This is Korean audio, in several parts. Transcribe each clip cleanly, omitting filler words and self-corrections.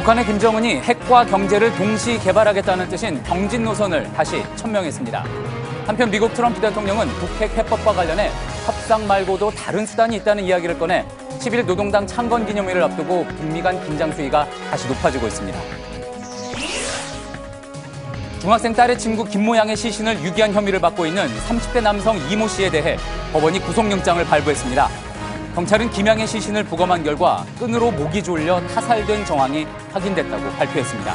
북한의 김정은이 핵과 경제를 동시 개발하겠다는 뜻인 병진 노선을 다시 천명했습니다. 한편 미국 트럼프 대통령은 북핵 해법과 관련해 협상 말고도 다른 수단이 있다는 이야기를 꺼내 10일 노동당 창건 기념일을 앞두고 북미 간 긴장 수위가 다시 높아지고 있습니다. 중학생 딸의 친구 김모 양의 시신을 유기한 혐의를 받고 있는 30대 남성 이모 씨에 대해 법원이 구속영장을 발부했습니다. 경찰은 김양의 시신을 부검한 결과 끈으로 목이 졸려 타살된 정황이 확인됐다고 발표했습니다.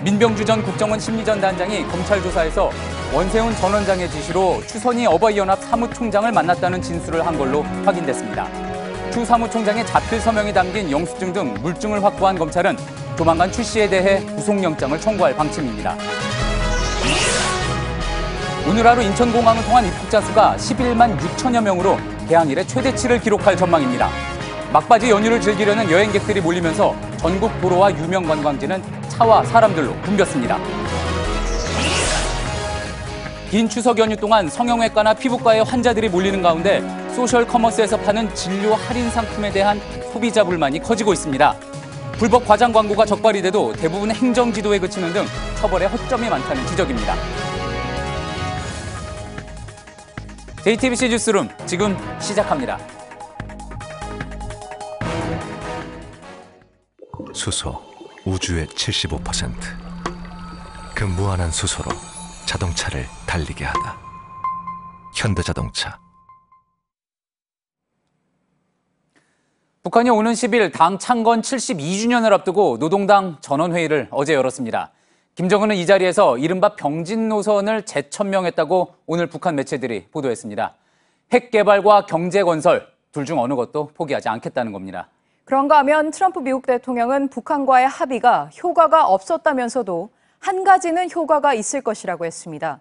민병주 전 국정원 심리전 단장이 검찰 조사에서 원세훈 전 원장의 지시로 추선희 어버이연합 사무총장을 만났다는 진술을 한 걸로 확인됐습니다. 추 사무총장의 자필 서명이 담긴 영수증 등 물증을 확보한 검찰은 조만간 추 씨에 대해 구속영장을 청구할 방침입니다. 오늘 하루 인천공항을 통한 입국자 수가 11만 6천여 명으로 개항 이래 최대치를 기록할 전망입니다. 막바지 연휴를 즐기려는 여행객들이 몰리면서 전국 도로와 유명 관광지는 차와 사람들로 붐볐습니다. 긴 추석 연휴 동안 성형외과나 피부과에 환자들이 몰리는 가운데 소셜 커머스에서 파는 진료 할인 상품에 대한 소비자 불만이 커지고 있습니다. 불법 과장 광고가 적발이 돼도 대부분 행정지도에 그치는 등 처벌에 허점이 많다는 지적입니다. JTBC 뉴스룸 지금 시작합니다. 수소, 우주의 75%. 그 무한한 수소로 자동차를 달리게 하다. 현대자동차. 북한이 오는 10일 당 창건 72주년을 앞두고 노동당 전원회의를 어제 열었습니다. 김정은은 이 자리에서 이른바 병진 노선을 재천명했다고 오늘 북한 매체들이 보도했습니다. 핵 개발과 경제 건설, 둘 중 어느 것도 포기하지 않겠다는 겁니다. 그런가 하면 트럼프 미국 대통령은 북한과의 합의가 효과가 없었다면서도 한 가지는 효과가 있을 것이라고 했습니다.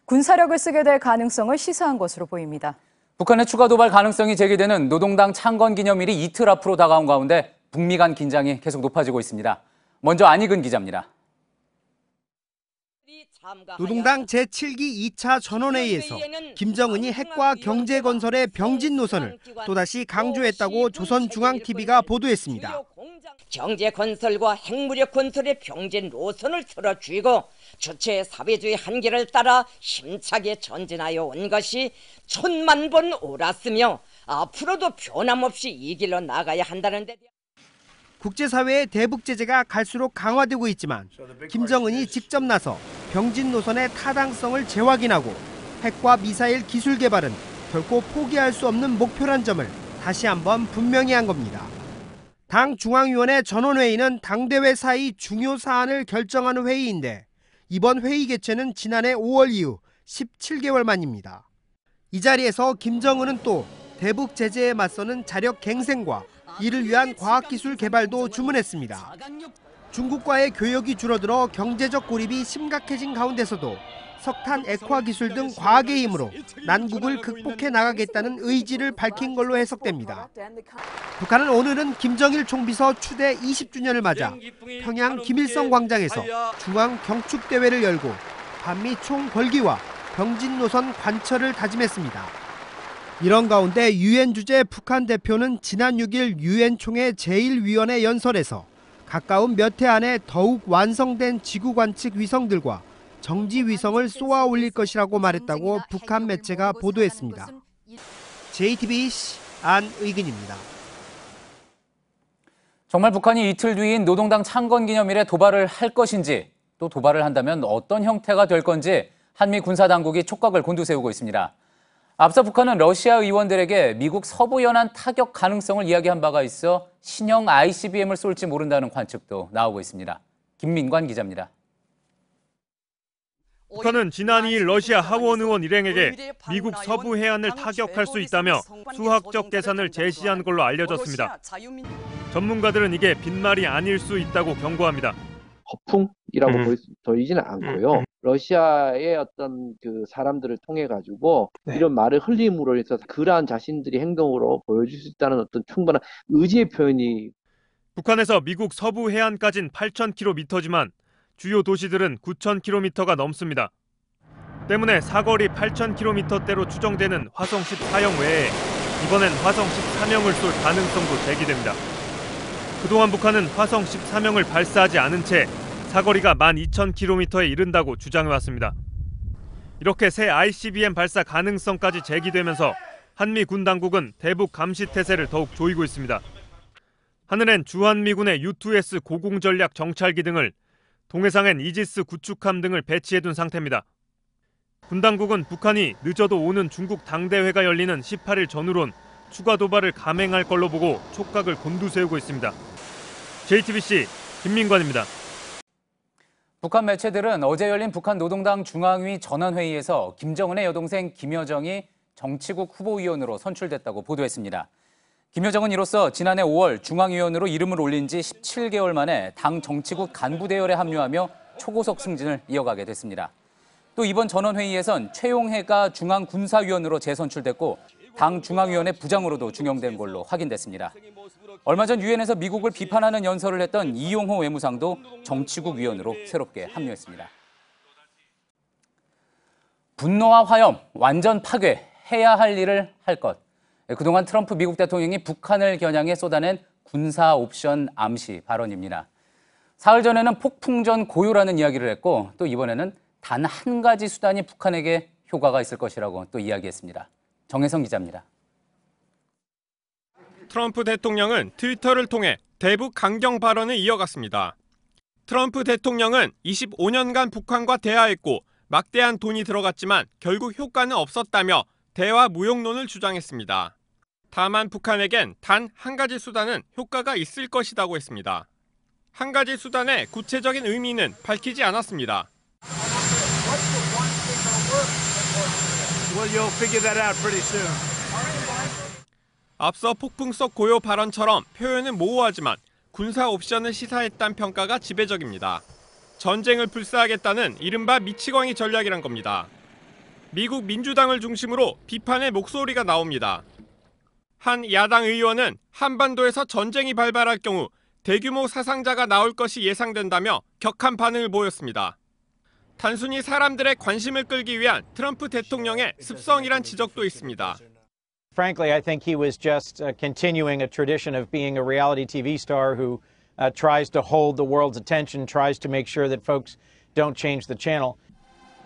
군사력을 쓰게 될 가능성을 시사한 것으로 보입니다. 북한의 추가 도발 가능성이 제기되는 노동당 창건 기념일이 이틀 앞으로 다가온 가운데 북미 간 긴장이 계속 높아지고 있습니다. 먼저 안익은 기자입니다. 노동당 제7기 2차 전원회의에서 김정은이 핵과 경제 건설의 병진 노선을 또다시 강조했다고 조선중앙TV가 보도했습니다. 경제 건설과 핵무력 건설의 병진 노선을 틀어쥐고 주체의 사회주의 한계를 따라 힘차게 전진하여 온 것이 천만 번 옳았으며 앞으로도 변함없이 이 길로 나가야 한다는 데 국제사회의 대북 제재가 갈수록 강화되고 있지만 김정은이 직접 나서 병진 노선의 타당성을 재확인하고 핵과 미사일 기술 개발은 결코 포기할 수 없는 목표란 점을 다시 한번 분명히 한 겁니다. 당 중앙위원회 전원회의는 당대회 사이 중요 사안을 결정하는 회의인데 이번 회의 개최는 지난해 5월 이후 17개월 만입니다. 이 자리에서 김정은은 또 대북 제재에 맞서는 자력 갱생과 이를 위한 과학기술 개발도 주문했습니다. 중국과의 교역이 줄어들어 경제적 고립이 심각해진 가운데서도 석탄 액화 기술 등 과학의 힘으로 난국을 극복해 나가겠다는 의지를 밝힌 걸로 해석됩니다. 북한은 오늘은 김정일 총비서 추대 20주년을 맞아 평양 김일성 광장에서 중앙 경축대회를 열고 반미 총궐기와 병진 노선 관철을 다짐했습니다. 이런 가운데 유엔 주재 북한 대표는 지난 6일 유엔 총회 제1위원회 연설에서 가까운 몇 해 안에 더욱 완성된 지구 관측 위성들과 정지 위성을 쏘아 올릴 것이라고 말했다고 북한 매체가 보도했습니다. JTBC 안의근입니다. 정말 북한이 이틀 뒤인 노동당 창건 기념일에 도발을 할 것인지 또 도발을 한다면 어떤 형태가 될 건지 한미 군사당국이 촉각을 곤두세우고 있습니다. 앞서 북한은 러시아 의원들에게 미국 서부연안 타격 가능성을 이야기한 바가 있어 신형 ICBM을 쏠지 모른다는 관측도 나오고 있습니다. 김민관 기자입니다. 북한은 지난 2일 러시아 하원 의원 일행에게 미국 서부 해안을 타격할 수 있다며 수학적 계산을 제시한 걸로 알려졌습니다. 전문가들은 이게 빈말이 아닐 수 있다고 경고합니다. 허풍이라고 보이지는 않고요. 러시아의 어떤 그 사람들을 통해 가지고 이런 말을 흘림으로 해서 그러한 자신들이 행동으로 보여줄 수 있다는 어떤 충분한 의지의 표현이. 북한에서 미국 서부 해안까진 8,000km지만 주요 도시들은 9,000km가 넘습니다. 때문에 사거리 8,000km대로 추정되는 화성 14형 외에 이번엔 화성 13형을 쏠 가능성도 제기됩니다. 그동안 북한은 화성 14명을 발사하지 않은 채 사거리가 12,000km에 이른다고 주장해왔습니다. 이렇게 새 ICBM 발사 가능성까지 제기되면서 한미 군 당국은 대북 감시 태세를 더욱 조이고 있습니다. 하늘엔 주한미군의 U2S 고공전략 정찰기 등을, 동해상엔 이지스 구축함 등을 배치해둔 상태입니다. 군 당국은 북한이 늦어도 오는 중국 당대회가 열리는 18일 전후론 추가 도발을 감행할 걸로 보고 촉각을 곤두세우고 있습니다. JTBC 김민관입니다. 북한 매체들은 어제 열린 북한 노동당 중앙위 전원회의에서 김정은의 여동생 김여정이 정치국 후보위원으로 선출됐다고 보도했습니다. 김여정은 이로써 지난해 5월 중앙위원으로 이름을 올린 지 17개월 만에 당 정치국 간부대열에 합류하며 초고속 승진을 이어가게 됐습니다. 또 이번 전원회의에선 최용해가 중앙군사위원으로 재선출됐고 당 중앙위원회 부장으로도 중용된 걸로 확인됐습니다. 얼마 전 유엔에서 미국을 비판하는 연설을 했던 이용호 외무상도 정치국 위원으로 새롭게 합류했습니다. 분노와 화염, 완전 파괴, 해야 할 일을 할 것. 그동안 트럼프 미국 대통령이 북한을 겨냥해 쏟아낸 군사 옵션 암시 발언입니다. 사흘 전에는 폭풍전 고요라는 이야기를 했고 또 이번에는 단 한 가지 수단이 북한에게 효과가 있을 것이라고 또 이야기했습니다. 정혜성 기자입니다. 트럼프 대통령은 트위터를 통해 대북 강경 발언을 이어갔습니다. 트럼프 대통령은 25년간 북한과 대화했고 막대한 돈이 들어갔지만 결국 효과는 없었다며 대화 무용론을 주장했습니다. 다만 북한에겐 단 한 가지 수단은 효과가 있을 것이라고 했습니다. 한 가지 수단의 구체적인 의미는 밝히지 않았습니다. 앞서 폭풍 속 고요 발언처럼 표현은 모호하지만 군사 옵션을 시사했다는 평가가 지배적입니다. 전쟁을 불사하겠다는 이른바 미치광이 전략이란 겁니다. 미국 민주당을 중심으로 비판의 목소리가 나옵니다. 한 야당 의원은 한반도에서 전쟁이 발발할 경우 대규모 사상자가 나올 것이 예상된다며 격한 반응을 보였습니다. 단순히 사람들의 관심을 끌기 위한 트럼프 대통령의 습성이란 지적도 있습니다. Frankly, I think he was just continuing a tradition of being a reality TV star who tries to hold the world's attention, tries to make sure that folks don't change the channel.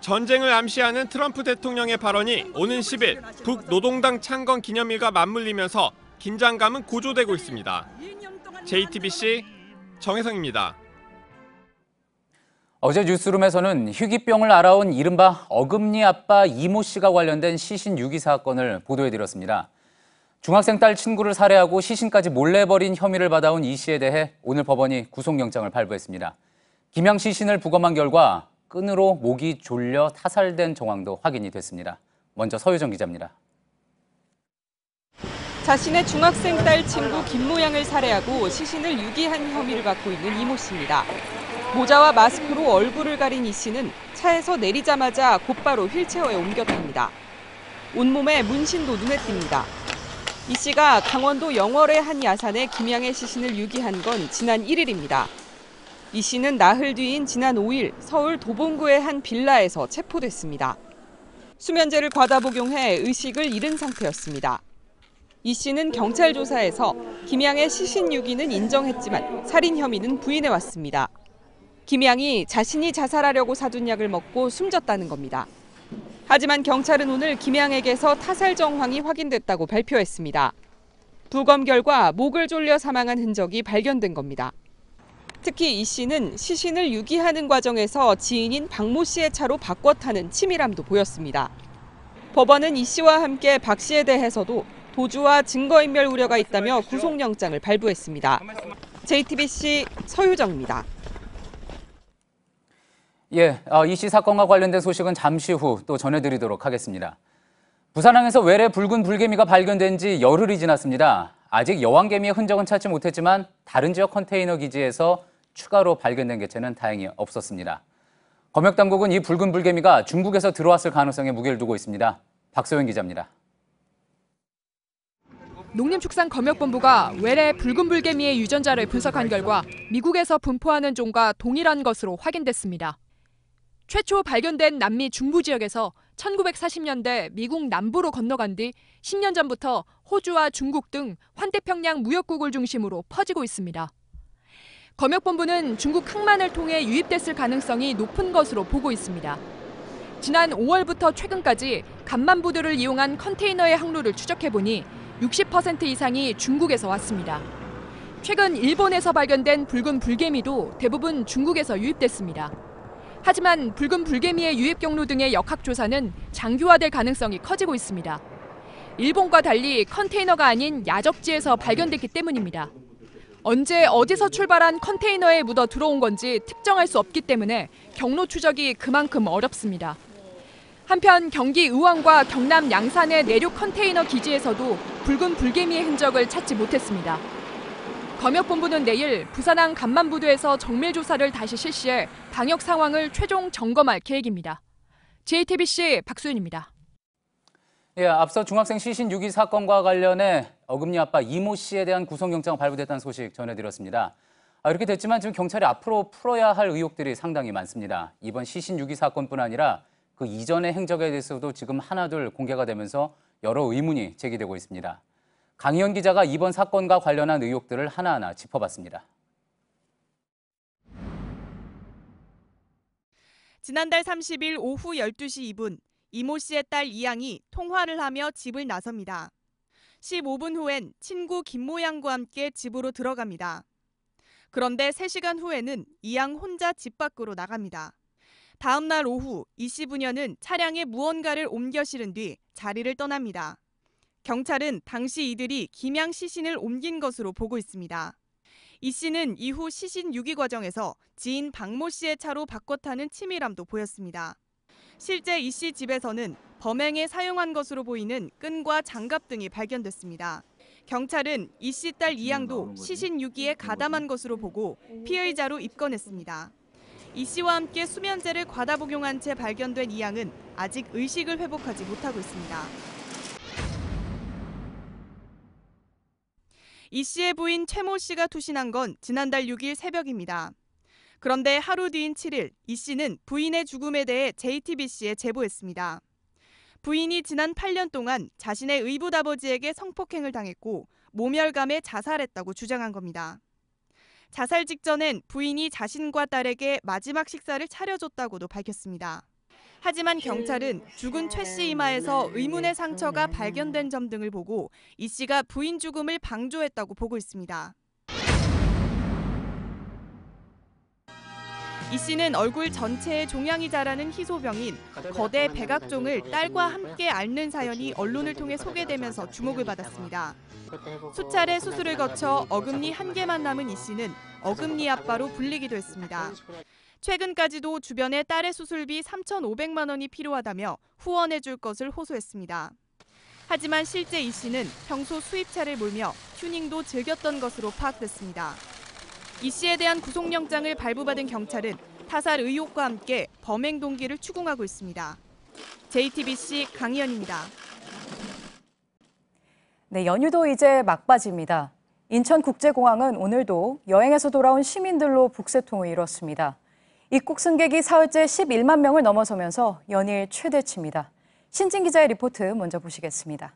전쟁을 암시하는 트럼프 대통령의 발언이 오는 10일 북노동당 창건 기념일과 맞물리면서 긴장감은 고조되고 있습니다. JTBC 정혜성입니다. 어제 뉴스룸에서는 희귀병을 알아온 이른바 어금니 아빠 이모 씨가 관련된 시신 유기 사건을 보도해드렸습니다. 중학생 딸 친구를 살해하고 시신까지 몰래 버린 혐의를 받아온 이 씨에 대해 오늘 법원이 구속영장을 발부했습니다. 김양 시신을 부검한 결과 끈으로 목이 졸려 타살된 정황도 확인이 됐습니다. 먼저 서유정 기자입니다. 자신의 중학생 딸 친구 김모양을 살해하고 시신을 유기한 혐의를 받고 있는 이모 씨입니다. 모자와 마스크로 얼굴을 가린 이 씨는 차에서 내리자마자 곧바로 휠체어에 옮겼답니다. 온몸에 문신도 눈에 띕니다. 이 씨가 강원도 영월의 한 야산에 김양의 시신을 유기한 건 지난 1일입니다. 이 씨는 나흘 뒤인 지난 5일 서울 도봉구의 한 빌라에서 체포됐습니다. 수면제를 과다 복용해 의식을 잃은 상태였습니다. 이 씨는 경찰 조사에서 김양의 시신 유기는 인정했지만 살인 혐의는 부인해왔습니다. 김양이 자신이 자살하려고 사둔 약을 먹고 숨졌다는 겁니다. 하지만 경찰은 오늘 김양에게서 타살 정황이 확인됐다고 발표했습니다. 부검 결과 목을 졸려 사망한 흔적이 발견된 겁니다. 특히 이 씨는 시신을 유기하는 과정에서 지인인 박모 씨의 차로 바꿔 타는 치밀함도 보였습니다. 법원은 이 씨와 함께 박 씨에 대해서도 도주와 증거인멸 우려가 있다며 구속영장을 발부했습니다. JTBC 서유정입니다. 이 씨 사건과 관련된 소식은 잠시 후 또 전해드리도록 하겠습니다. 부산항에서 외래 붉은 불개미가 발견된 지 열흘이 지났습니다. 아직 여왕개미의 흔적은 찾지 못했지만 다른 지역 컨테이너 기지에서 추가로 발견된 개체는 다행히 없었습니다. 검역당국은 이 붉은 불개미가 중국에서 들어왔을 가능성에 무게를 두고 있습니다. 박소연 기자입니다. 농림축산검역본부가 외래 붉은 불개미의 유전자를 분석한 결과 미국에서 분포하는 종과 동일한 것으로 확인됐습니다. 최초 발견된 남미 중부 지역에서 1940년대 미국 남부로 건너간 뒤 10년 전부터 호주와 중국 등 환태평양 무역국을 중심으로 퍼지고 있습니다. 검역본부는 중국 항만을 통해 유입됐을 가능성이 높은 것으로 보고 있습니다. 지난 5월부터 최근까지 간만부두를 이용한 컨테이너의 항로를 추적해보니 60% 이상이 중국에서 왔습니다. 최근 일본에서 발견된 붉은 불개미도 대부분 중국에서 유입됐습니다. 하지만 붉은 불개미의 유입 경로 등의 역학조사는 장기화될 가능성이 커지고 있습니다. 일본과 달리 컨테이너가 아닌 야적지에서 발견됐기 때문입니다. 언제 어디서 출발한 컨테이너에 묻어 들어온 건지 특정할 수 없기 때문에 경로 추적이 그만큼 어렵습니다. 한편 경기 의왕과 경남 양산의 내륙 컨테이너 기지에서도 붉은 불개미의 흔적을 찾지 못했습니다. 검역본부는 내일 부산항 간만부두에서 정밀 조사를 다시 실시해 방역 상황을 최종 점검할 계획입니다. JTBC 박수윤입니다. 예, 앞서 중학생 시신 유기 사건과 관련해 어금니 아빠 이모 씨에 대한 구속영장 발부됐다는 소식 전해드렸습니다. 이렇게 됐지만 지금 경찰이 앞으로 풀어야 할 의혹들이 상당히 많습니다. 이번 시신 유기 사건뿐 아니라 그 이전의 행적에 대해서도 지금 하나둘 공개가 되면서 여러 의문이 제기되고 있습니다. 강희연 기자가 이번 사건과 관련한 의혹들을 하나하나 짚어봤습니다. 지난달 30일 오후 12시 2분 이모 씨의 딸 이양이 통화를 하며 집을 나섭니다. 15분 후엔 친구 김모 양과 함께 집으로 들어갑니다. 그런데 3시간 후에는 이양 혼자 집 밖으로 나갑니다. 다음 날 오후 이 씨 부녀는 차량에 무언가를 옮겨 실은 뒤 자리를 떠납니다. 경찰은 당시 이들이 김양 시신을 옮긴 것으로 보고 있습니다. 이 씨는 이후 시신 유기 과정에서 지인 박모 씨의 차로 바꿔 타는 치밀함도 보였습니다. 실제 이 씨 집에서는 범행에 사용한 것으로 보이는 끈과 장갑 등이 발견됐습니다. 경찰은 이 씨 딸 이양도 시신 유기에 가담한 것으로 보고 피의자로 입건했습니다. 이 씨와 함께 수면제를 과다 복용한 채 발견된 이양은 아직 의식을 회복하지 못하고 있습니다. 이 씨의 부인 최모 씨가 투신한 건 지난달 6일 새벽입니다. 그런데 하루 뒤인 7일, 이 씨는 부인의 죽음에 대해 JTBC에 제보했습니다. 부인이 지난 8년 동안 자신의 의붓아버지에게 성폭행을 당했고 모멸감에 자살했다고 주장한 겁니다. 자살 직전엔 부인이 자신과 딸에게 마지막 식사를 차려줬다고도 밝혔습니다. 하지만 경찰은 죽은 최 씨 이마에서 의문의 상처가 발견된 점 등을 보고 이 씨가 부인 죽음을 방조했다고 보고 있습니다. 이 씨는 얼굴 전체에 종양이 자라는 희소병인 거대 백악종을 딸과 함께 앓는 사연이 언론을 통해 소개되면서 주목을 받았습니다. 수차례 수술을 거쳐 어금니 한 개만 남은 이 씨는 어금니 아빠로 불리기도 했습니다. 최근까지도 주변에 딸의 수술비 3,500만 원이 필요하다며 후원해 줄 것을 호소했습니다. 하지만 실제 이 씨는 평소 수입차를 몰며 튜닝도 즐겼던 것으로 파악됐습니다. 이 씨에 대한 구속영장을 발부받은 경찰은 타살 의혹과 함께 범행 동기를 추궁하고 있습니다. JTBC 강희연입니다. 네, 연휴도 이제 막바지입니다. 인천국제공항은 오늘도 여행에서 돌아온 시민들로 북새통을 이뤘습니다. 입국 승객이 사흘째 11만 명을 넘어서면서 연일 최대치입니다. 신진 기자의 리포트 먼저 보시겠습니다.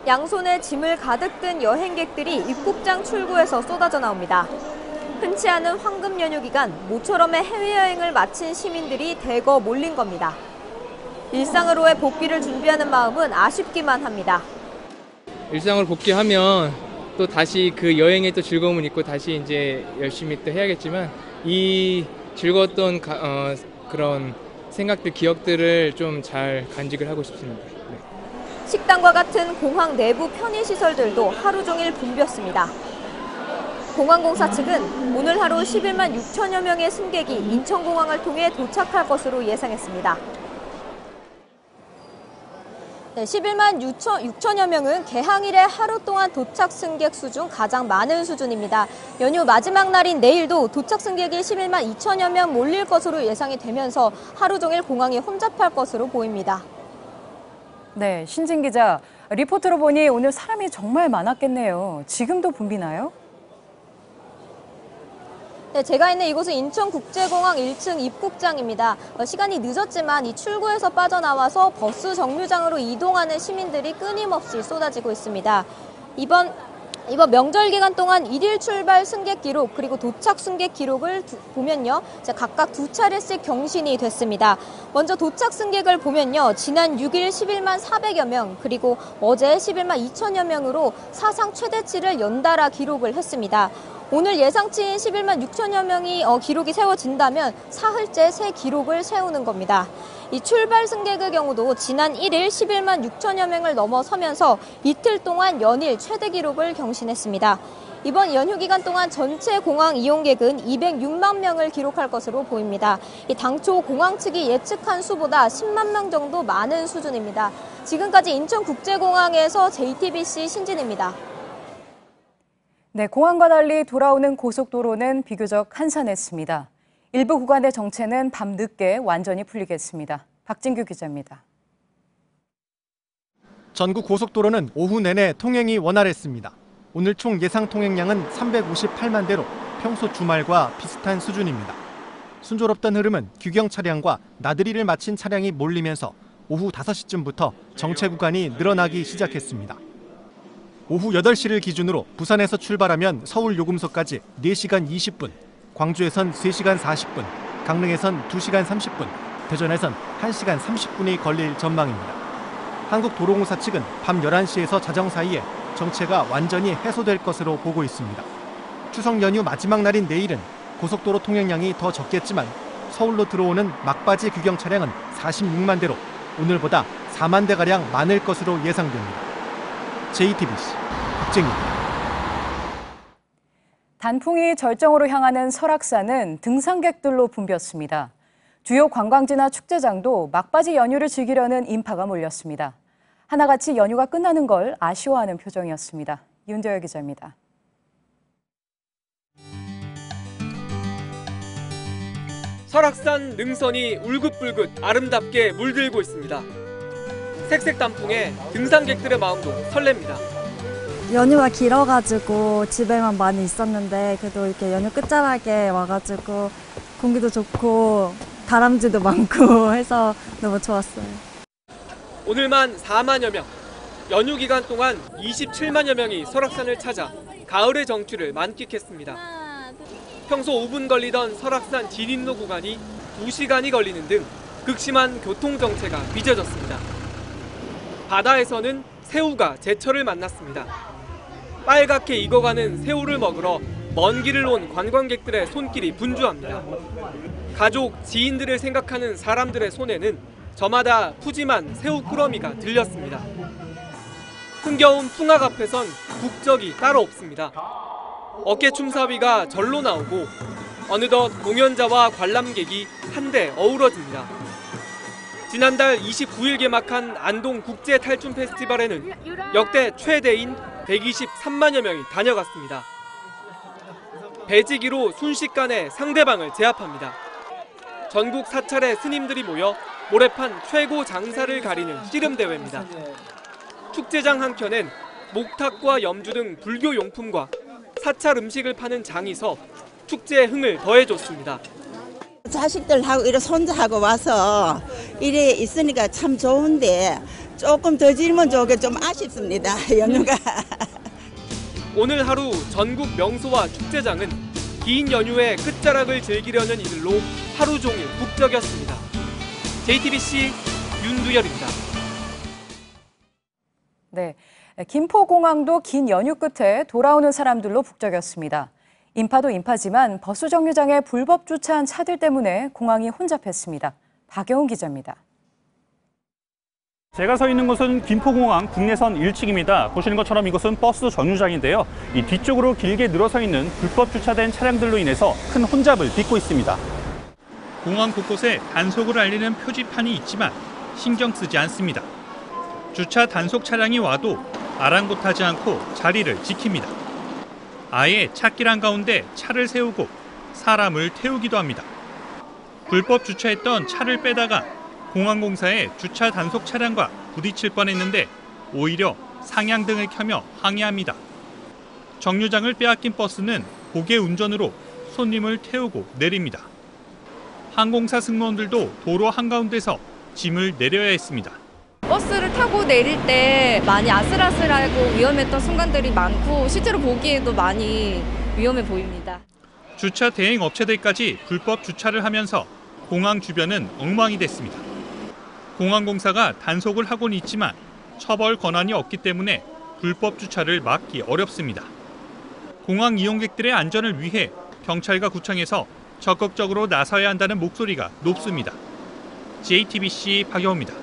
양손에 짐을 가득 든 여행객들이 입국장 출구에서 쏟아져 나옵니다. 흔치 않은 황금 연휴 기간 모처럼의 해외여행을 마친 시민들이 대거 몰린 겁니다. 일상으로의 복귀를 준비하는 마음은 아쉽기만 합니다. 일상으로 복귀하면 또 다시 그 여행의 또 즐거움은 있고 다시 이제 열심히 또 해야겠지만 이 즐거웠던 그런 생각들, 기억들을 좀 잘 간직을 하고 싶습니다. 네. 식당과 같은 공항 내부 편의시설들도 하루 종일 붐볐습니다. 공항공사 측은 오늘 하루 11만 6천여 명의 승객이 인천공항을 통해 도착할 것으로 예상했습니다. 네, 11만 6천여 명은 개항일에 하루 동안 도착 승객 수 중 가장 많은 수준입니다. 연휴 마지막 날인 내일도 도착 승객이 11만 2천여 명 몰릴 것으로 예상이 되면서 하루 종일 공항이 혼잡할 것으로 보입니다. 네, 신진 기자, 리포트로 보니 오늘 사람이 정말 많았겠네요. 지금도 붐비나요? 네, 제가 있는 이곳은 인천국제공항 1층 입국장입니다. 시간이 늦었지만 이 출구에서 빠져나와서 버스 정류장으로 이동하는 시민들이 끊임없이 쏟아지고 있습니다. 이번 이번 명절 기간 동안 1일 출발 승객 기록 그리고 도착 승객 기록을 보면요. 각각 2차례씩 경신이 됐습니다. 먼저 도착 승객을 보면요. 지난 6일 11만 400여 명 그리고 어제 11만 2천여 명으로 사상 최대치를 연달아 기록을 했습니다. 오늘 예상치인 11만 6천여 명이 기록이 세워진다면 사흘째 새 기록을 세우는 겁니다. 이 출발 승객의 경우도 지난 1일 11만 6천여 명을 넘어서면서 이틀 동안 연일 최대 기록을 경신했습니다. 이번 연휴 기간 동안 전체 공항 이용객은 206만 명을 기록할 것으로 보입니다. 이 당초 공항 측이 예측한 수보다 10만 명 정도 많은 수준입니다. 지금까지 인천국제공항에서 JTBC 신진입니다. 네, 공항과 달리 돌아오는 고속도로는 비교적 한산했습니다. 일부 구간의 정체는 밤 늦게 완전히 풀리겠습니다. 박진규 기자입니다. 전국 고속도로는 오후 내내 통행이 원활했습니다. 오늘 총 예상 통행량은 358만 대로 평소 주말과 비슷한 수준입니다. 순조롭던 흐름은 규경 차량과 나들이를 마친 차량이 몰리면서 오후 5시쯤부터 정체 구간이 늘어나기 시작했습니다. 오후 8시를 기준으로 부산에서 출발하면 서울 요금소까지 4시간 20분, 광주에선 3시간 40분, 강릉에선 2시간 30분, 대전에선 1시간 30분이 걸릴 전망입니다. 한국도로공사 측은 밤 11시에서 자정 사이에 정체가 완전히 해소될 것으로 보고 있습니다. 추석 연휴 마지막 날인 내일은 고속도로 통행량이 더 적겠지만 서울로 들어오는 막바지 규경 차량은 46만 대로 오늘보다 4만 대가량 많을 것으로 예상됩니다. JTBC 박정희입니다. 단풍이 절정으로 향하는 설악산은 등산객들로 붐볐습니다. 주요 관광지나 축제장도 막바지 연휴를 즐기려는 인파가 몰렸습니다. 하나같이 연휴가 끝나는 걸 아쉬워하는 표정이었습니다. 윤도열 기자입니다. 설악산 능선이 울긋불긋 아름답게 물들고 있습니다. 색색 단풍에 등산객들의 마음도 설렙니다. 연휴가 길어가지고 집에만 많이 있었는데 그래도 이렇게 연휴 끝자락에 와가지고 공기도 좋고 다람쥐도 많고 해서 너무 좋았어요. 오늘만 4만여 명, 연휴 기간 동안 27만여 명이 설악산을 찾아 가을의 정취를 만끽했습니다. 평소 5분 걸리던 설악산 진입로 구간이 2시간이 걸리는 등 극심한 교통정체가 빚어졌습니다. 바다에서는 새우가 제철을 만났습니다. 빨갛게 익어가는 새우를 먹으러 먼 길을 온 관광객들의 손길이 분주합니다. 가족, 지인들을 생각하는 사람들의 손에는 저마다 푸짐한 새우 꾸러미가 들렸습니다. 흥겨운 풍악 앞에선 국적이 따로 없습니다. 어깨춤사위가 절로 나오고 어느덧 공연자와 관람객이 한데 어우러집니다. 지난달 29일 개막한 안동 국제 탈춤 페스티벌에는 역대 최대인 123만여 명이 다녀갔습니다. 배지기로 순식간에 상대방을 제압합니다. 전국 사찰의 스님들이 모여 모래판 최고 장사를 가리는 씨름대회입니다. 축제장 한켠엔 목탁과 염주 등 불교 용품과 사찰 음식을 파는 장이 서 축제의 흥을 더해줬습니다. 자식들하고 이래 손자하고 와서 이래 있으니까 참 좋은데 조금 더 길면 좋게 좀 아쉽습니다. 연휴가. 오늘 하루 전국 명소와 축제장은 긴 연휴의 끝자락을 즐기려는 이들로 하루 종일 북적였습니다. JTBC 윤두열입니다. 네, 김포공항도 긴 연휴 끝에 돌아오는 사람들로 북적였습니다. 인파도 인파지만 버스 정류장에 불법 주차한 차들 때문에 공항이 혼잡했습니다. 박영훈 기자입니다. 제가 서 있는 곳은 김포공항 국내선 1층입니다. 보시는 것처럼 이곳은 버스 정류장인데요. 이 뒤쪽으로 길게 늘어서 있는 불법 주차된 차량들로 인해서 큰 혼잡을 빚고 있습니다. 공항 곳곳에 단속을 알리는 표지판이 있지만 신경 쓰지 않습니다. 주차 단속 차량이 와도 아랑곳하지 않고 자리를 지킵니다. 아예 찻길 한가운데 차를 세우고 사람을 태우기도 합니다. 불법 주차했던 차를 빼다가 공항공사의 주차 단속 차량과 부딪힐 뻔했는데 오히려 상향등을 켜며 항의합니다. 정류장을 빼앗긴 버스는 고개 운전으로 손님을 태우고 내립니다. 항공사 승무원들도 도로 한가운데서 짐을 내려야 했습니다. 버스를 타고 내릴 때 많이 아슬아슬하고 위험했던 순간들이 많고 실제로 보기에도 많이 위험해 보입니다. 주차 대행 업체들까지 불법 주차를 하면서 공항 주변은 엉망이 됐습니다. 공항공사가 단속을 하고는 있지만 처벌 권한이 없기 때문에 불법 주차를 막기 어렵습니다. 공항 이용객들의 안전을 위해 경찰과 구청에서 적극적으로 나서야 한다는 목소리가 높습니다. JTBC 박영호입니다.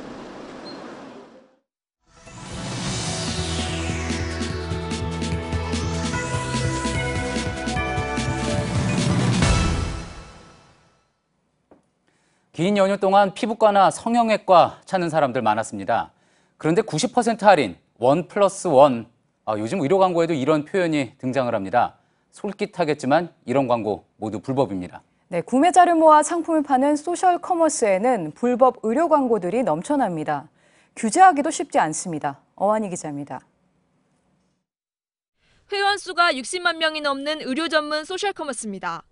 긴 연휴 동안 피부과나 성형외과 찾는 사람들 많았습니다. 그런데 90% 할인, 1+1. 요즘 의료 광고에도 이런 표현이 등장을 합니다. 솔깃하겠지만 이런 광고 모두 불법입니다. 네, 구매자를 모아 상품을 파는 소셜 커머스에는 불법 의료 광고들이 넘쳐납니다. 규제하기도 쉽지 않습니다. 어환이 기자입니다. 회원 수가 60만 명이 넘는 의료 전문 소셜 커머스입니다.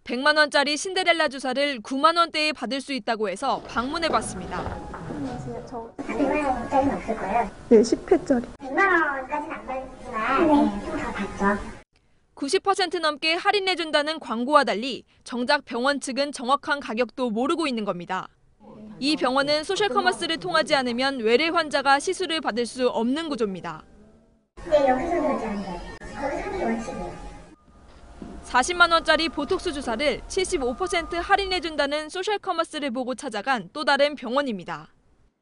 100만 원짜리 신데렐라 주사를 9만 원대에 받을 수 있다고 해서 방문해봤습니다. 100만 원짜리는 없을 거예요. 네, 10회짜리. 100만 원까지는 안 받지만 좀 더 받죠. 90% 넘게 할인해준다는 광고와 달리 정작 병원 측은 정확한 가격도 모르고 있는 겁니다. 이 병원은 소셜 커머스를 통하지 않으면 외래 환자가 시술을 받을 수 없는 구조입니다. 네, 여기서 결제하는데 거기서 하는 게 원칙이에요. 40만 원짜리 보톡스 주사를 75% 할인해준다는 소셜 커머스를 보고 찾아간 또 다른 병원입니다.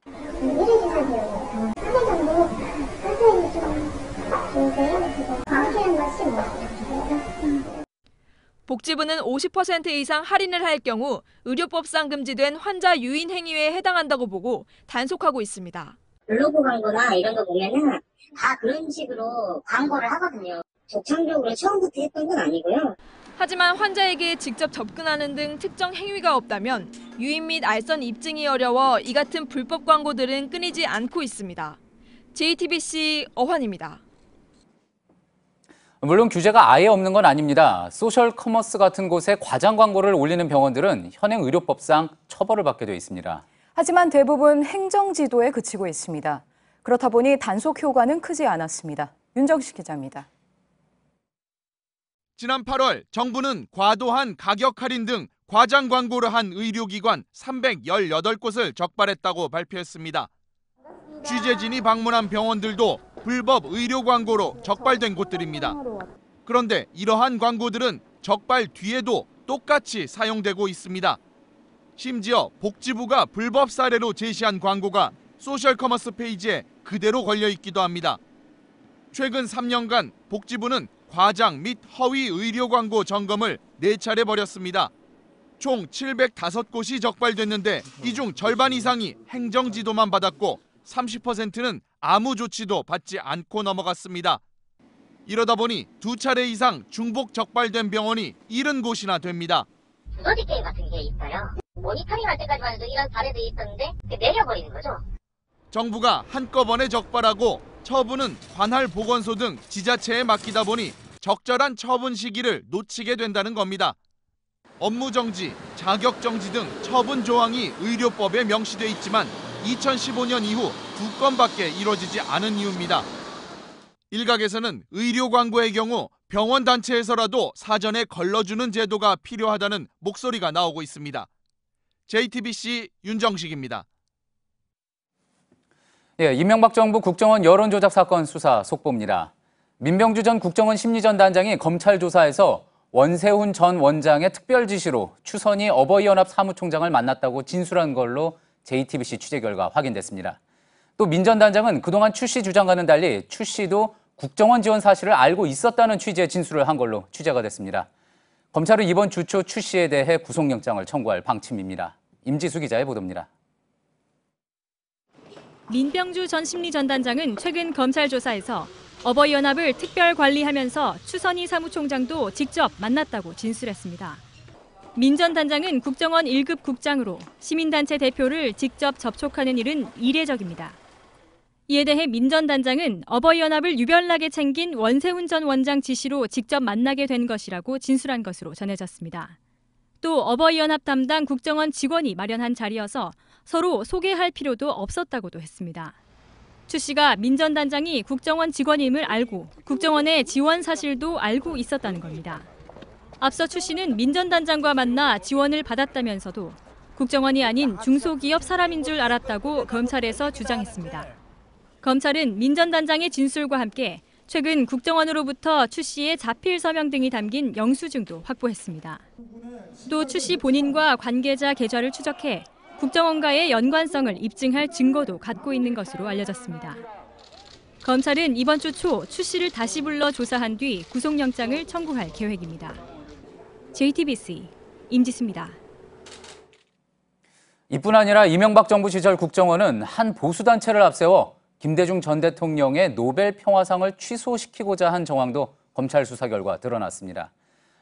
1일 기사비요. 3일 정도 선생님이 좀 주세요. 광주는 뭐 15%. 복지부는 50% 이상 할인을 할 경우 의료법상 금지된 환자 유인 행위에 해당한다고 보고 단속하고 있습니다. 블로그 광고나 이런 거 보면은 다 그런 식으로 광고를 하거든요. 독창적으로 처음부터 했던 건 아니고요. 하지만 환자에게 직접 접근하는 등 특정 행위가 없다면 유인 및 알선 입증이 어려워 이 같은 불법 광고들은 끊이지 않고 있습니다. JTBC 어환입니다. 물론 규제가 아예 없는 건 아닙니다. 소셜 커머스 같은 곳에 과장 광고를 올리는 병원들은 현행 의료법상 처벌을 받게 돼 있습니다. 하지만 대부분 행정 지도에 그치고 있습니다. 그렇다 보니 단속 효과는 크지 않았습니다. 윤정식 기자입니다. 지난 8월 정부는 과도한 가격 할인 등 과장 광고를 한 의료기관 318곳을 적발했다고 발표했습니다. 취재진이 방문한 병원들도 불법 의료 광고로 적발된 곳들입니다. 그런데 이러한 광고들은 적발 뒤에도 똑같이 사용되고 있습니다. 심지어 복지부가 불법 사례로 제시한 광고가 소셜커머스 페이지에 그대로 걸려 있기도 합니다. 최근 3년간 복지부는 과장 및 허위 의료 광고 점검을 4차례 벌였습니다. 총 705곳이 적발됐는데 이 중 절반 이상이 행정지도만 받았고 30%는 아무 조치도 받지 않고 넘어갔습니다. 이러다 보니 2차례 이상 중복 적발된 병원이 70곳이나 됩니다. 두더지 게임 같은 게 있어요. 모니터링할 때까지만 해도 이런 사례들이 있었는데 내려버리는 거죠. 정부가 한꺼번에 적발하고 처분은 관할 보건소 등 지자체에 맡기다 보니 적절한 처분 시기를 놓치게 된다는 겁니다. 업무 정지, 자격 정지 등 처분 조항이 의료법에 명시돼 있지만 2015년 이후 2건밖에 이뤄지지 않은 이유입니다. 일각에서는 의료 광고의 경우 병원 단체에서라도 사전에 걸러주는 제도가 필요하다는 목소리가 나오고 있습니다. JTBC 윤정식입니다. 이명박 정부 국정원 여론조작 사건 수사 속보입니다. 민병주 전 국정원 심리전단장이 검찰 조사에서 원세훈 전 원장의 특별 지시로 추선희 어버이연합 사무총장을 만났다고 진술한 걸로 JTBC 취재 결과 확인됐습니다. 또 민 전 단장은 그동안 추 씨 주장과는 달리 추 씨도 국정원 지원 사실을 알고 있었다는 취지의 진술을 한 걸로 취재가 됐습니다. 검찰은 이번 주 초 추 씨에 대해 구속영장을 청구할 방침입니다. 임지수 기자의 보도입니다. 민병주 전 심리전단장은 최근 검찰 조사에서 어버이연합을 특별 관리하면서 추선희 사무총장도 직접 만났다고 진술했습니다. 민 전 단장은 국정원 1급 국장으로 시민단체 대표를 직접 접촉하는 일은 이례적입니다. 이에 대해 민 전 단장은 어버이연합을 유별나게 챙긴 원세훈 전 원장 지시로 직접 만나게 된 것이라고 진술한 것으로 전해졌습니다. 또 어버이연합 담당 국정원 직원이 마련한 자리여서 서로 소개할 필요도 없었다고도 했습니다. 추 씨가 민 전 단장이 국정원 직원임을 알고 국정원의 지원 사실도 알고 있었다는 겁니다. 앞서 추 씨는 민 전 단장과 만나 지원을 받았다면서도 국정원이 아닌 중소기업 사람인 줄 알았다고 검찰에서 주장했습니다. 검찰은 민 전 단장의 진술과 함께 최근 국정원으로부터 추 씨의 자필 서명 등이 담긴 영수증도 확보했습니다. 또 추 씨 본인과 관계자 계좌를 추적해 국정원과의 연관성을 입증할 증거도 갖고 있는 것으로 알려졌습니다. 검찰은 이번 주 초 추 씨를 다시 불러 조사한 뒤 구속영장을 청구할 계획입니다. JTBC 임지수입니다. 이뿐 아니라 이명박 정부 시절 국정원은 한 보수단체를 앞세워 김대중 전 대통령의 노벨 평화상을 취소시키고자 한 정황도 검찰 수사 결과 드러났습니다.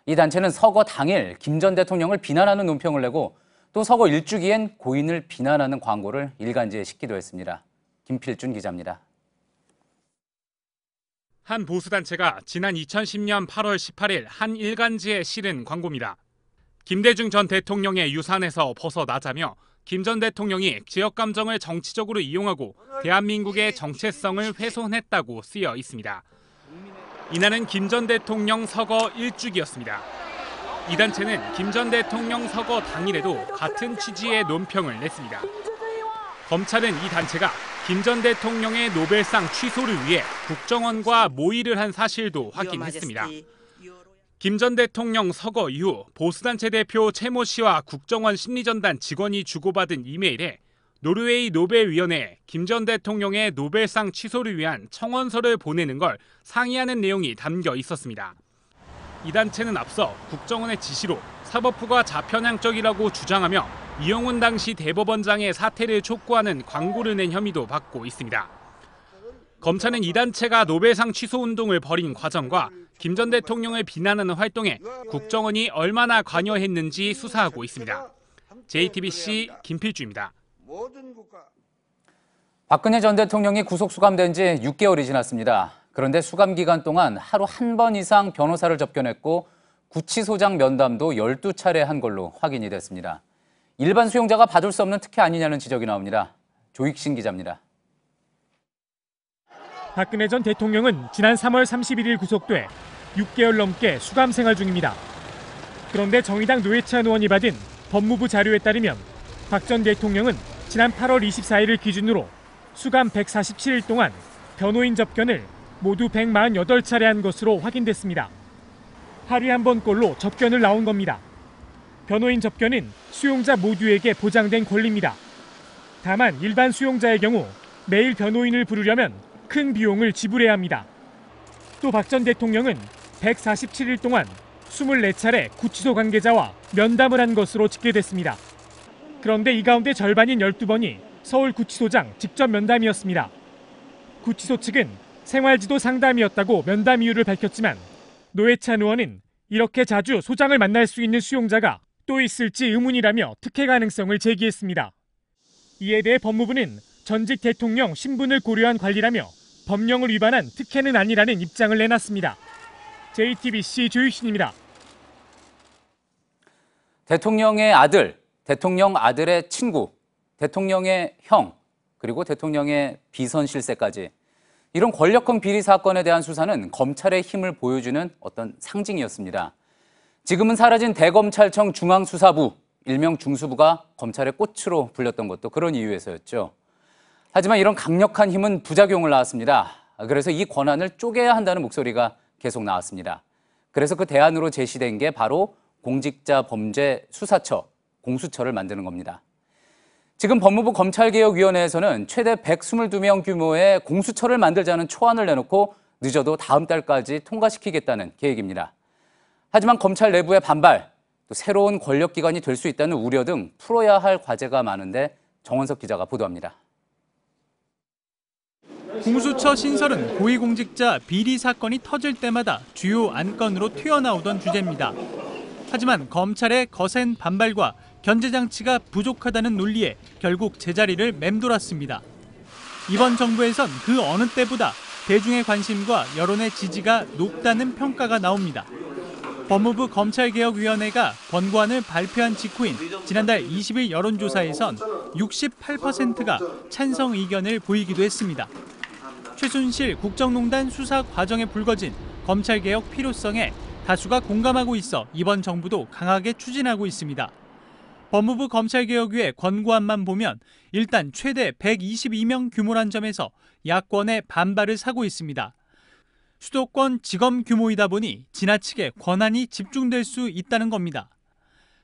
이 단체는 서거 당일 김 전 대통령을 비난하는 논평을 내고 또 서거 일주기엔 고인을 비난하는 광고를 일간지에 싣기도 했습니다. 김필준 기자입니다. 한 보수단체가 지난 2010년 8월 18일 한 일간지에 실은 광고입니다. 김대중 전 대통령의 유산에서 벗어나자며 김 전 대통령이 지역 감정을 정치적으로 이용하고 대한민국의 정체성을 훼손했다고 쓰여 있습니다. 이날은 김 전 대통령 서거 일주기였습니다. 이 단체는 김 전 대통령 서거 당일에도 같은 취지의 논평을 냈습니다. 검찰은 이 단체가 김 전 대통령의 노벨상 취소를 위해 국정원과 모의를 한 사실도 확인했습니다. 김 전 대통령 서거 이후 보수단체 대표 최모 씨와 국정원 심리전단 직원이 주고받은 이메일에 노르웨이 노벨위원회에 김 전 대통령의 노벨상 취소를 위한 청원서를 보내는 걸 상의하는 내용이 담겨 있었습니다. 이 단체는 앞서 국정원의 지시로 사법부가 좌편향적이라고 주장하며 이영훈 당시 대법원장의 사퇴를 촉구하는 광고를 낸 혐의도 받고 있습니다. 검찰은 이 단체가 노벨상 취소 운동을 벌인 과정과 김 전 대통령을 비난하는 활동에 국정원이 얼마나 관여했는지 수사하고 있습니다. JTBC 김필주입니다. 박근혜 전 대통령이 구속 수감된 지 6개월이 지났습니다. 그런데 수감 기간 동안 하루 한 번 이상 변호사를 접견했고 구치소장 면담도 12차례 한 걸로 확인이 됐습니다. 일반 수용자가 받을 수 없는 특혜 아니냐는 지적이 나옵니다. 조익신 기자입니다. 박근혜 전 대통령은 지난 3월 31일 구속돼 6개월 넘게 수감 생활 중입니다. 그런데 정의당 노회찬 의원이 받은 법무부 자료에 따르면 박 전 대통령은 지난 8월 24일을 기준으로 수감 147일 동안 변호인 접견을 모두 148차례 한 것으로 확인됐습니다. 하루에 한 번꼴로 접견을 나온 겁니다. 변호인 접견은 수용자 모두에게 보장된 권리입니다. 다만 일반 수용자의 경우 매일 변호인을 부르려면 큰 비용을 지불해야 합니다. 또 박 전 대통령은 147일 동안 24차례 구치소 관계자와 면담을 한 것으로 집계됐습니다. 그런데 이 가운데 절반인 12번이 서울구치소장 직접 면담이었습니다. 구치소 측은 생활지도 상담이었다고 면담 이유를 밝혔지만 노회찬 의원은 이렇게 자주 소장을 만날 수 있는 수용자가 또 있을지 의문이라며 특혜 가능성을 제기했습니다. 이에 대해 법무부는 전직 대통령 신분을 고려한 관리라며 법령을 위반한 특혜는 아니라는 입장을 내놨습니다. JTBC 조유신입니다. 대통령의 아들, 대통령 아들의 친구, 대통령의 형, 그리고 대통령의 비선 실세까지 이런 권력형 비리 사건에 대한 수사는 검찰의 힘을 보여주는 어떤 상징이었습니다. 지금은 사라진 대검찰청 중앙수사부, 일명 중수부가 검찰의 꽃으로 불렸던 것도 그런 이유에서였죠. 하지만 이런 강력한 힘은 부작용을 낳았습니다. 그래서 이 권한을 쪼개야 한다는 목소리가 계속 나왔습니다. 그래서 그 대안으로 제시된 게 바로 공직자범죄수사처, 공수처를 만드는 겁니다. 지금 법무부 검찰개혁위원회에서는 최대 122명 규모의 공수처를 만들자는 초안을 내놓고 늦어도 다음 달까지 통과시키겠다는 계획입니다. 하지만 검찰 내부의 반발, 또 새로운 권력기관이 될 수 있다는 우려 등 풀어야 할 과제가 많은데 정원석 기자가 보도합니다. 공수처 신설은 고위공직자 비리 사건이 터질 때마다 주요 안건으로 튀어나오던 주제입니다. 하지만 검찰의 거센 반발과 견제장치가 부족하다는 논리에 결국 제자리를 맴돌았습니다. 이번 정부에선 그 어느 때보다 대중의 관심과 여론의 지지가 높다는 평가가 나옵니다. 법무부 검찰개혁위원회가 권고안을 발표한 직후인 지난달 20일 여론조사에선 68%가 찬성 의견을 보이기도 했습니다. 최순실 국정농단 수사 과정에 불거진 검찰개혁 필요성에 다수가 공감하고 있어 이번 정부도 강하게 추진하고 있습니다. 법무부 검찰개혁위의 권고안만 보면 일단 최대 122명 규모란 점에서 야권의 반발을 사고 있습니다. 수도권 지검 규모이다 보니 지나치게 권한이 집중될 수 있다는 겁니다.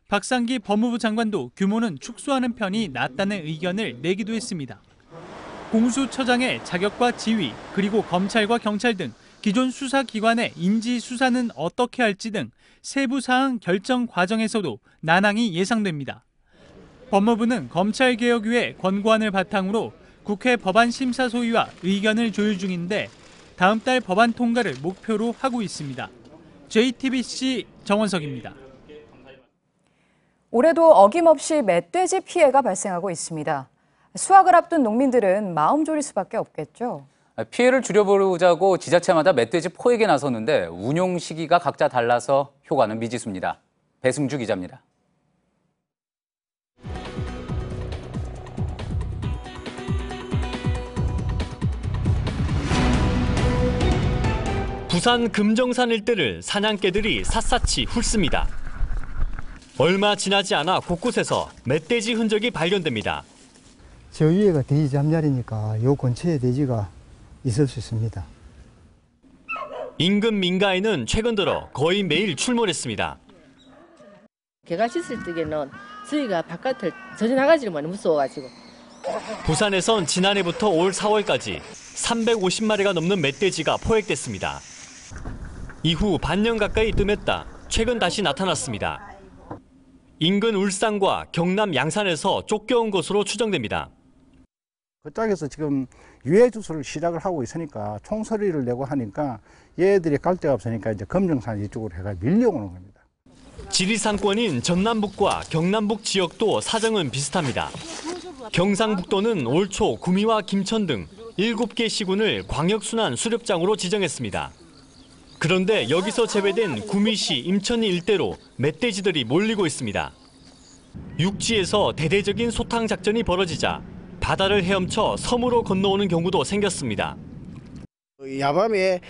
박상기 법무부 장관도 규모는 축소하는 편이 낫다는 의견을 내기도 했습니다. 공수처장의 자격과 지위, 그리고 검찰과 경찰 등 기존 수사기관의 인지 수사는 어떻게 할지 등 세부 사항 결정 과정에서도 난항이 예상됩니다. 법무부는 검찰개혁위의 권고안을 바탕으로 국회 법안심사소위와 의견을 조율 중인데 다음 달 법안 통과를 목표로 하고 있습니다. JTBC 정원석입니다. 올해도 어김없이 멧돼지 피해가 발생하고 있습니다. 수확을 앞둔 농민들은 마음 졸일 수밖에 없겠죠. 피해를 줄여보자고 지자체마다 멧돼지 포획에 나섰는데 운용 시기가 각자 달라서 효과는 미지수입니다. 배승주 기자입니다. 부산 금정산 일대를 사냥개들이 샅샅이 훑습니다. 얼마 지나지 않아 곳곳에서 멧돼지 흔적이 발견됩니다. 저 위에가 돼지 잠자리니까 요 근처에 돼지가 있을 수 있습니다. 인근 민가에는 최근 들어 거의 매일 출몰했습니다. 개가 짖을 때에는 저희가 바깥을 전혀 나가지를 못해 무서워가지고. 부산에선 지난해부터 올 4월까지 350마리가 넘는 멧돼지가 포획됐습니다. 이후 반년 가까이 뜸했다 최근 다시 나타났습니다. 인근 울산과 경남 양산에서 쫓겨온 것으로 추정됩니다. 그쪽에서 지금 유해 주소를 시작을 하고 있으니까 총소리를 내고 하니까 얘들이 갈 데가 없으니까 이제 금정산 이쪽으로 해가 밀려오는 겁니다. 지리산권인 전남북과 경남북 지역도 사정은 비슷합니다. 경상북도는 올 초 구미와 김천 등 7개 시군을 광역순환 수렵장으로 지정했습니다. 그런데 여기서 제외된 구미시 임천리 일대로 멧돼지들이 몰리고 있습니다. 육지에서 대대적인 소탕 작전이 벌어지자 바다를 헤엄쳐 섬으로 건너오는 경우도 생겼습니다. 야밤에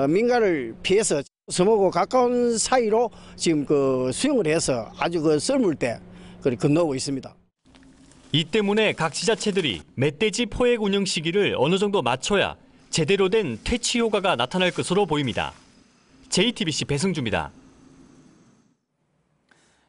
민가를 피해서 섬하고 가까운 사이로 지금 수용을 해서 아주 썰물 때 건너오고 있습니다. 이 때문에 각 지자체들이 멧돼지 포획 운영 시기를 어느 정도 맞춰야 제대로 된 퇴치 효과가 나타날 것으로 보입니다. JTBC 배승주입니다.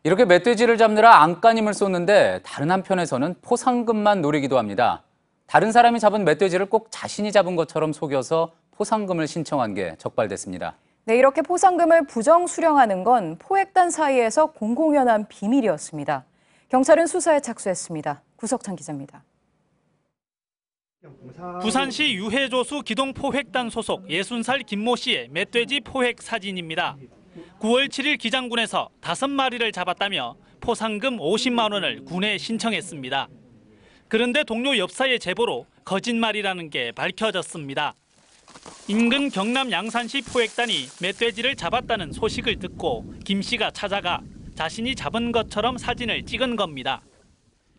이렇게 멧돼지를 잡느라 안간힘을 쏟는데 다른 한편에서는 포상금만 노리기도 합니다. 다른 사람이 잡은 멧돼지를 꼭 자신이 잡은 것처럼 속여서 포상금을 신청한 게 적발됐습니다. 네, 이렇게 포상금을 부정 수령하는 건 포획단 사이에서 공공연한 비밀이었습니다. 경찰은 수사에 착수했습니다. 구석찬 기자입니다. 부산시 유해조수 기동포획단 소속 60살 김모 씨의 멧돼지 포획 사진입니다. 9월 7일 기장군에서 5마리를 잡았다며 포상금 50만 원을 군에 신청했습니다. 그런데 동료 엽사의 제보로 거짓말이라는 게 밝혀졌습니다. 인근 경남 양산시 포획단이 멧돼지를 잡았다는 소식을 듣고 김 씨가 찾아가 자신이 잡은 것처럼 사진을 찍은 겁니다.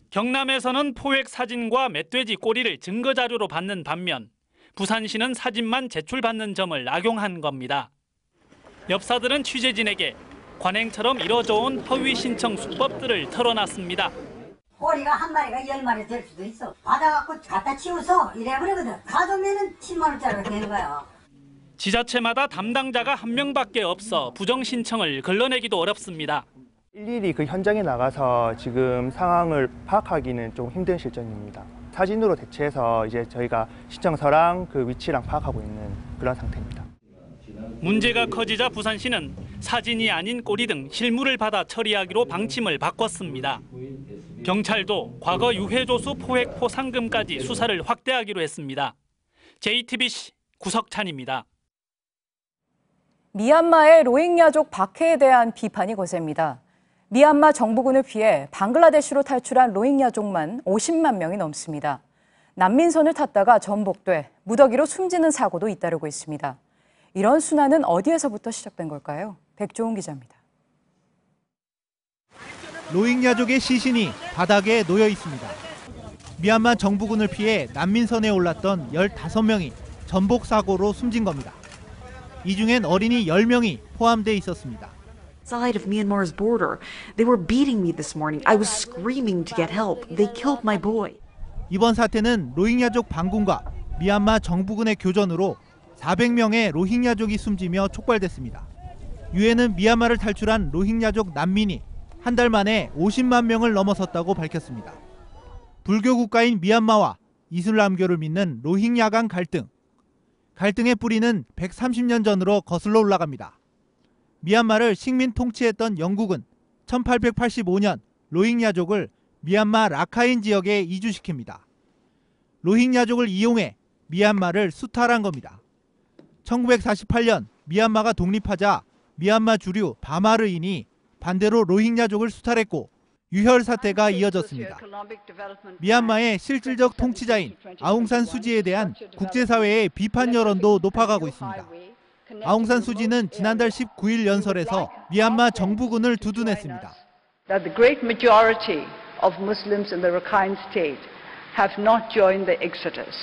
경남에서는 포획 사진과 멧돼지 꼬리를 증거자료로 받는 반면 부산시는 사진만 제출받는 점을 악용한 겁니다. 엽사들은 취재진에게 관행처럼 이뤄져온 허위 신청 수법들을 털어놨습니다. 꼬리가 한 마리가 10마리 될 수도 있어. 받아갖고 갖다 치워서 이래버리거든. 가져오면은 10만 원짜리가 되는 거야. 지자체마다 담당자가 한 명밖에 없어 부정 신청을 걸러내기도 어렵습니다. 일일이 그 현장에 나가서 지금 상황을 파악하기는 좀 힘든 실정입니다. 사진으로 대체해서 이제 저희가 신청서랑 그 위치랑 파악하고 있는 그런 상태입니다. 문제가 커지자 부산시는 사진이 아닌 꼬리 등 실물을 받아 처리하기로 방침을 바꿨습니다. 경찰도 과거 유해조수 포획 포상금까지 수사를 확대하기로 했습니다. JTBC 구석찬입니다. 미얀마의 로힝야족 박해에 대한 비판이 거셉니다. 미얀마 정부군을 피해 방글라데시로 탈출한 로힝야족만 50만 명이 넘습니다. 난민선을 탔다가 전복돼 무더기로 숨지는 사고도 잇따르고 있습니다. 이런 순환은 어디에서부터 시작된 걸까요? 백종훈 기자입니다. 로힝야족의 시신이 바닥에 놓여 있습니다. 미얀마 정부군을 피해 난민선에 올랐던 15명이 전복 사고로 숨진 겁니다. 이 중엔 어린이 10명이 포함돼 있었습니다. Side of Myanmar's border. They were beating me this morning. I was screaming to get help. They killed my boy. 이번 사태는 로힝야족 반군과 미얀마 정부군의 교전으로 400명의 로힝야족이 숨지며 촉발됐습니다. 유엔은 미얀마를 탈출한 로힝야족 난민이 한 달 만에 50만 명을 넘어섰다고 밝혔습니다. 불교 국가인 미얀마와 이슬람교를 믿는 로힝야 간 갈등. 갈등의 뿌리는 130년 전으로 거슬러 올라갑니다. 미얀마를 식민 통치했던 영국은 1885년 로힝야족을 미얀마 라카인 지역에 이주시킵니다. 로힝야족을 이용해 미얀마를 수탈한 겁니다. 1948년 미얀마가 독립하자 미얀마 주류 바마르인이 반대로 로힝야족을 수탈했고 유혈 사태가 이어졌습니다. 미얀마의 실질적 통치자인 아웅산 수지에 대한 국제사회의 비판 여론도 높아가고 있습니다. 아웅산 수지는 지난달 19일 연설에서 미얀마 정부군을 두둔했습니다. The great majority of Muslims in the Rakhine State have not joined the exodus.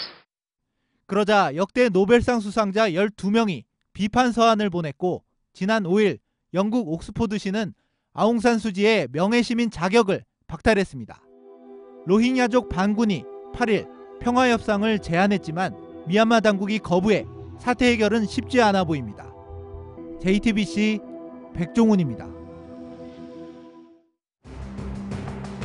그러자 역대 노벨상 수상자 12명이 비판 서한을 보냈고 지난 5일 영국 옥스포드시는 아웅산 수지의 명예시민 자격을 박탈했습니다. 로힝야족 반군이 8일 평화협상을 제안했지만 미얀마 당국이 거부해 사태 해결은 쉽지 않아 보입니다. JTBC 백종훈입니다.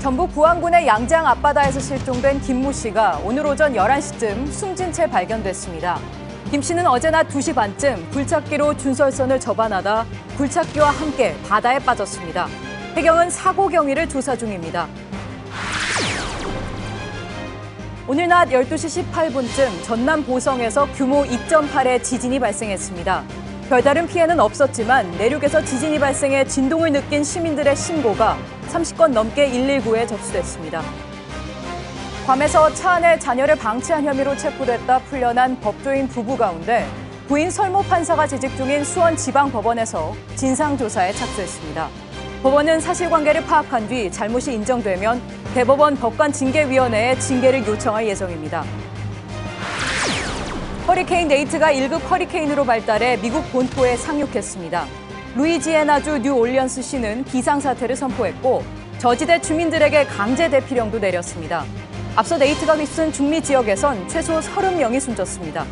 전북 부안군의 양장 앞바다에서 실종된 김모 씨가 오늘 오전 11시쯤 숨진 채 발견됐습니다. 김 씨는 어제 낮 2시 반쯤 굴착기로 준설선을 접안하다 굴착기와 함께 바다에 빠졌습니다. 해경은 사고 경위를 조사 중입니다. 오늘 낮 12시 18분쯤 전남 보성에서 규모 2.8의 지진이 발생했습니다. 별다른 피해는 없었지만 내륙에서 지진이 발생해 진동을 느낀 시민들의 신고가 30건 넘게 119에 접수됐습니다. 괌에서 차 안에 자녀를 방치한 혐의로 체포됐다 풀려난 법조인 부부 가운데 부인 설모 판사가 재직 중인 수원지방법원에서 진상조사에 착수했습니다. 법원은 사실관계를 파악한 뒤 잘못이 인정되면 대법원 법관징계위원회에 징계를 요청할 예정입니다. 허리케인 네이트가 1급 허리케인으로 발달해 미국 본토에 상륙했습니다. 루이지애나주 뉴올리언스시는 비상사태를 선포했고 저지대 주민들에게 강제 대피령도 내렸습니다. 앞서 네이트가 휩쓴 중미 지역에선 최소 30명이 숨졌습니다.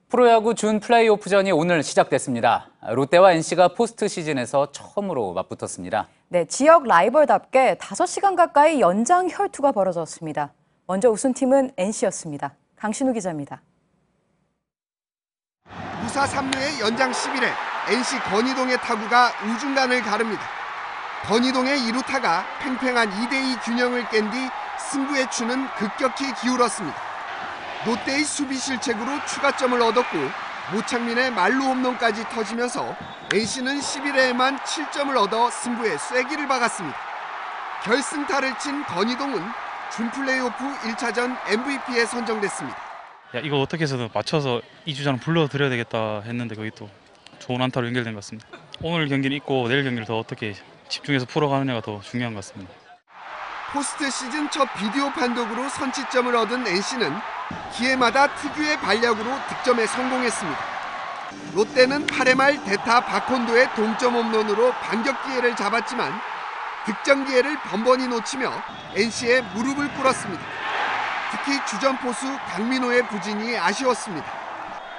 프로야구 준 플레이오프전이 오늘 시작됐습니다. 롯데와 NC가 포스트 시즌에서 처음으로 맞붙었습니다. 네, 지역 라이벌답게 5시간 가까이 연장 혈투가 벌어졌습니다. 먼저 우승팀은 NC였습니다. 강신우 기자입니다. 무사 3루의 연장 11회 NC 건희동의 타구가 우중간을 가릅니다. 건희동의 2루타가 팽팽한 2대2 균형을 깬 뒤 승부의 추는 급격히 기울었습니다. 롯데의 수비 실책으로 추가점을 얻었고 모창민의 말루 홈런까지 터지면서 NC는 11회에만 7점을 얻어 승부에 쐐기를 박았습니다. 결승타를 친 건희동은 준 플레이오프 1차전 MVP에 선정됐습니다. 이거 어떻게 해서든 맞춰서 이 주자는 불러드려야 되겠다 했는데 거기 또 좋은 안타로 연결된 것 같습니다. 오늘 경기는 있고 내일 경기를 더 어떻게 집중해서 풀어가느냐가 더 중요한 것 같습니다. 포스트 시즌 첫 비디오 판독으로 선취점을 얻은 NC는 기회마다 특유의 발약으로 득점에 성공했습니다. 롯데는 8회 말 대타 박헌도의 동점 홈런으로 반격 기회를 잡았지만 득점 기회를 번번이 놓치며 NC에 무릎을 꿇었습니다. 특히 주전 포수 강민호의 부진이 아쉬웠습니다.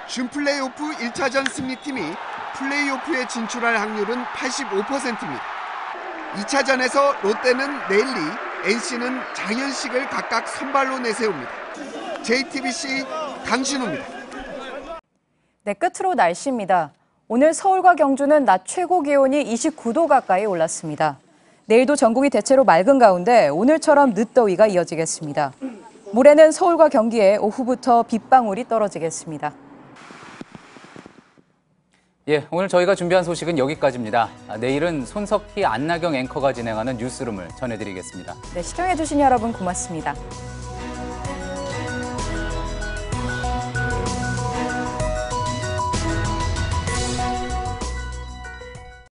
준 플레이오프 1차전 승리팀이 플레이오프에 진출할 확률은 85%입니다. 2차전에서 롯데는 네일리, NC는 장현식을 각각 선발로 내세웁니다. JTBC 강신우입니다. 네, 끝으로 날씨입니다. 오늘 서울과 경주는 낮 최고 기온이 29도 가까이 올랐습니다. 내일도 전국이 대체로 맑은 가운데 오늘처럼 늦더위가 이어지겠습니다. 모레는 서울과 경기에 오후부터 빗방울이 떨어지겠습니다. 예, 오늘 저희가 준비한 소식은 여기까지입니다. 내일은 손석희, 안나경 앵커가 진행하는 뉴스룸을 전해드리겠습니다. 네, 시청해주신 여러분 고맙습니다.